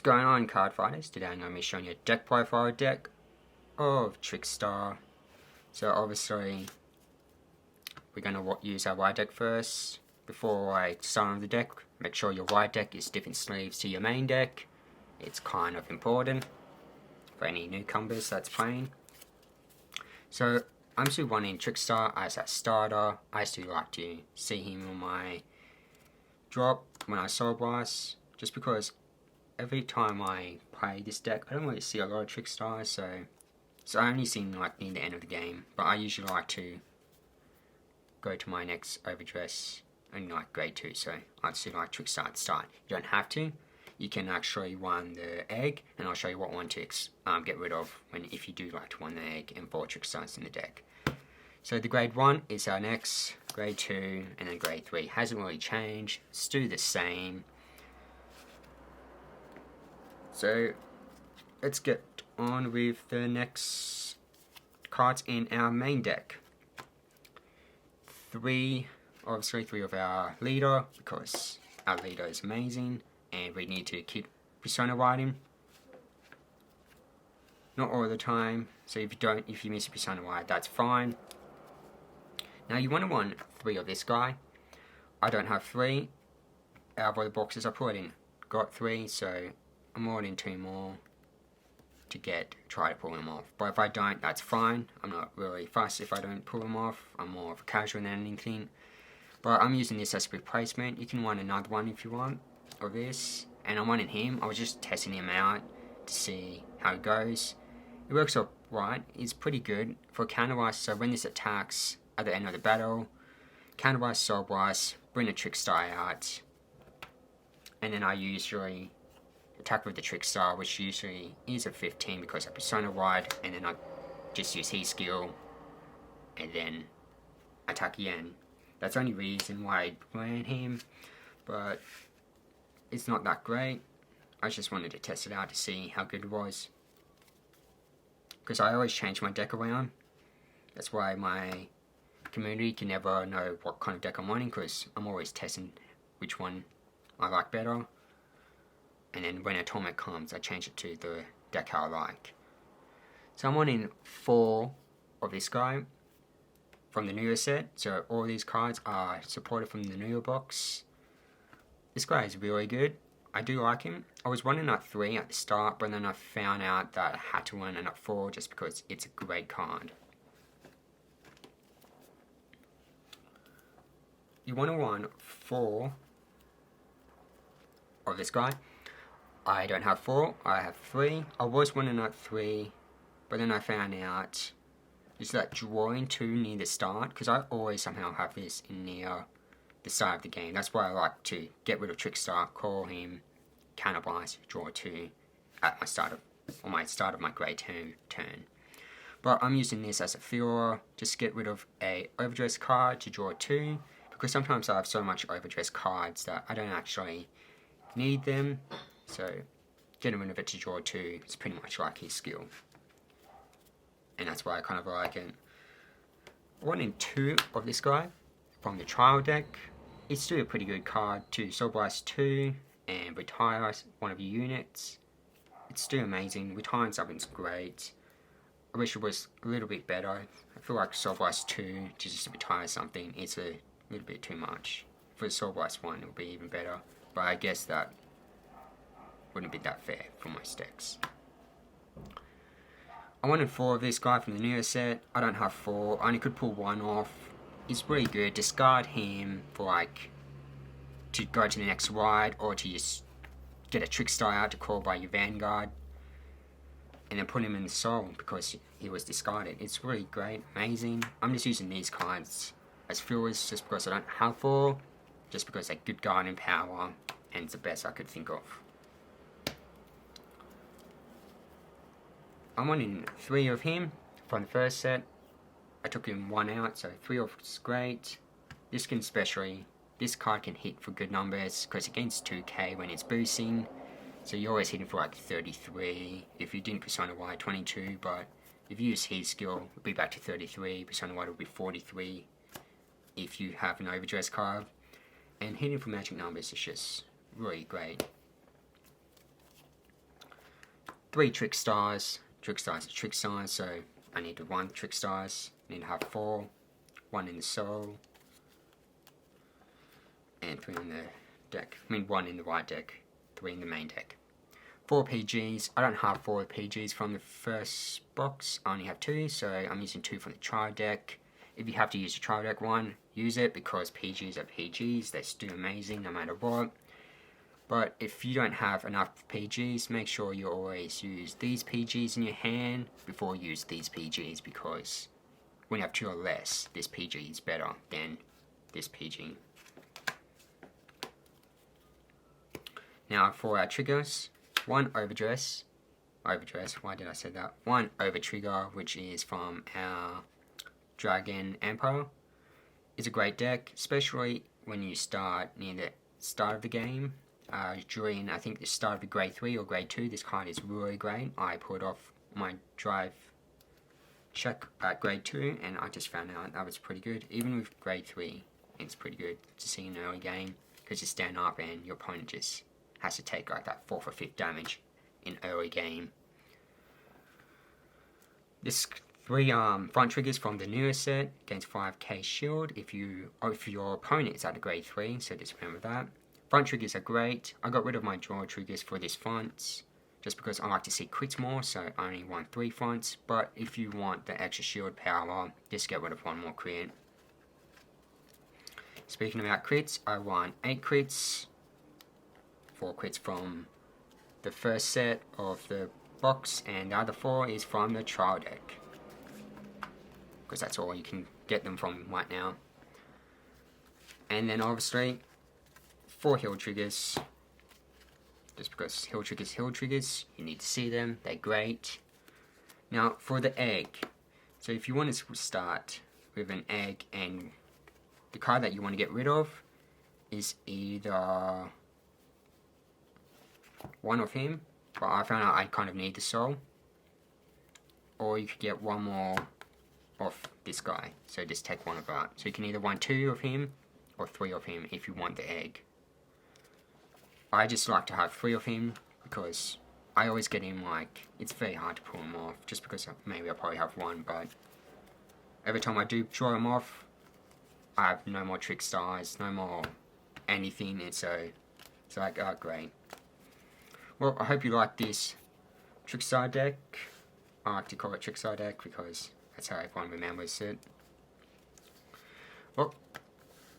going on, card fighters? Today I'm going to be showing you a deck profile deck of Trickstar. So obviously we're going to use our white deck first. Before I start on the deck, make sure your white deck is different sleeves to your main deck. It's kind of important for any newcomers that's playing. So I'm still running Trickstar as a starter. I still like to see him on my drop when I Soul Blast, just because every time I play this deck, I don't really see a lot of Trickstar, so I only seen like near the end of the game. But I usually like to go to my next Overdress and like grade 2, so I'd still like Trickstar at the start. You don't have to. You can actually run the egg, and I'll show you what one to get rid of if you do like to run the egg and 4 Trickstars in the deck. So the grade 1 is our next, grade 2, and then grade 3 hasn't really changed. It's still the same. So let's get on with the next cards in our main deck. Obviously 3 of our leader, because our leader is amazing and we need to keep persona writing. Not all the time, so if you miss a persona wide, that's fine. Now you want to run 3 of this guy. I don't have 3. Out of the boxes I put in, got 3, so I'm ordering 2 more to try to pull them off. But if I don't, that's fine. I'm not really fussed if I don't pull them off. I'm more of a casual than anything. But I'm using this as a replacement. You can run another one if you want, or this. And I'm running him. I was just testing him out to see how it goes. It works out right. It's pretty good for counterblast. So when this attacks at the end of the battle, counterblast, Soul Blast, bring the Trickstar out, and then I usually attack with the Trickstar, which usually is a 15 because I persona wide, and then I just use his skill and then attack again. That's the only reason why I ran him, but it's not that great. I just wanted to test it out to see how good it was, because I always change my deck around. That's why my community can never know what kind of deck I'm running, because I'm always testing which one I like better. And then when a tournament comes, I change it to the deck I like. So I'm running 4 of this guy from the newer set. So all these cards are supported from the newer box. This guy is really good. I do like him. I was running at 3 at the start, but then I found out that I had to run it at 4 just because it's a great card. You want to run 4 of this guy. I don't have 4, I have 3. I was running at 3, but then I found out is that drawing 2 near the start, because I always somehow have this near the start of the game. That's why I like to get rid of Trickstar, call him, counterblast, draw 2 at my start of my grade 2 turn. But I'm using this as a filler, just to get rid of a Overdress card to draw 2, because sometimes I have so much Overdress cards that I don't actually need them. So getting rid of it to draw 2 is pretty much like his skill, and that's why I kind of like it. I wanted 2 of this guy from the trial deck. It's still a pretty good card to Soul Blast 2 and retire one of your units. It's still amazing. Retiring something's great. I wish it was a little bit better. I feel like Soul Blast 2 just to retire something, it's a little bit too much. For Soul Blast 1 it would be even better, but I guess that wouldn't be that fair for most decks. I wanted 4 of this guy from the newer set. I don't have 4. I only could pull 1 off. He's pretty good. Discard him for to go to the next ride, or to just get a Trickstar out to call by your Vanguard, and then put him in the soul because he was discarded. It's really great, amazing. I'm just using these cards as fillers just because I don't have 4, just because they're good guarding power, and it's the best I could think of. I'm running 3 of him from the first set. I took him 1 out, so 3 of is great. This card can hit for good numbers because it gains 2k when it's boosting. So you're always hitting for like 33. If you didn't persona wide, 22. But if you use his skill, it'll be back to 33. Persona wide will be 43 if you have an Overdress card. And hitting for magic numbers is just really great. 3 trick stars. Trick stars are trick stars, so I need 1 trick stars. I need to have 4. 1 in the soul. And 3 in the deck. I mean 1 in the white deck. 3 in the main deck. 4 PGs. I don't have 4 PGs from the first box. I only have 2, so I'm using 2 from the trial deck. If you have to use the trial deck one, use it, because PGs are PGs. They still amazing no matter what. But if you don't have enough PGs, make sure you always use these PGs in your hand before you use these PGs, because when you have 2 or less, this PG is better than this PG. Now for our triggers, 1 overdress, why did I say that? 1 over trigger, which is from our Dragon Empire. It's a great deck, especially when you start near the start of the game. During, I think, the start of the grade 3 or grade 2, this card is really great. I pulled off my drive check at grade 2, and I just found out that was pretty good. Even with grade 3, it's pretty good to see in an early game, because you stand up and your opponent just has to take like that 4th or 5th damage in early game. This 3 front triggers from the newest set, gains 5k shield if your opponent is at a grade 3, so just remember that. Front triggers are great. I got rid of my draw triggers for this fronts, just because I like to see crits more, so I only want 3 fronts. But if you want the extra shield power, just get rid of 1 more crit. Speaking about crits, I want 8 crits. 4 crits from the first set of the box, and the other 4 is from the trial deck, because that's all you can get them from right now. And then obviously 4 heal triggers, just because heal triggers, you need to see them, they're great. Now for the egg, so if you want to start with an egg, and the card that you want to get rid of is either 1 of him, but I found out I kind of need the soul, or you could get 1 more of this guy, so just take 1 of that. So you can either want 2 of him or 3 of him if you want the egg. I just like to have 3 of him, because I always get him, like, it's very hard to pull him off, just because maybe I probably have 1, but every time I do draw him off, I have no more trick stars, no more anything, and so it's like, oh great. Well, I hope you like this trick star deck. I like to call it trick star deck because that's how everyone remembers it. Well,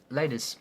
laters.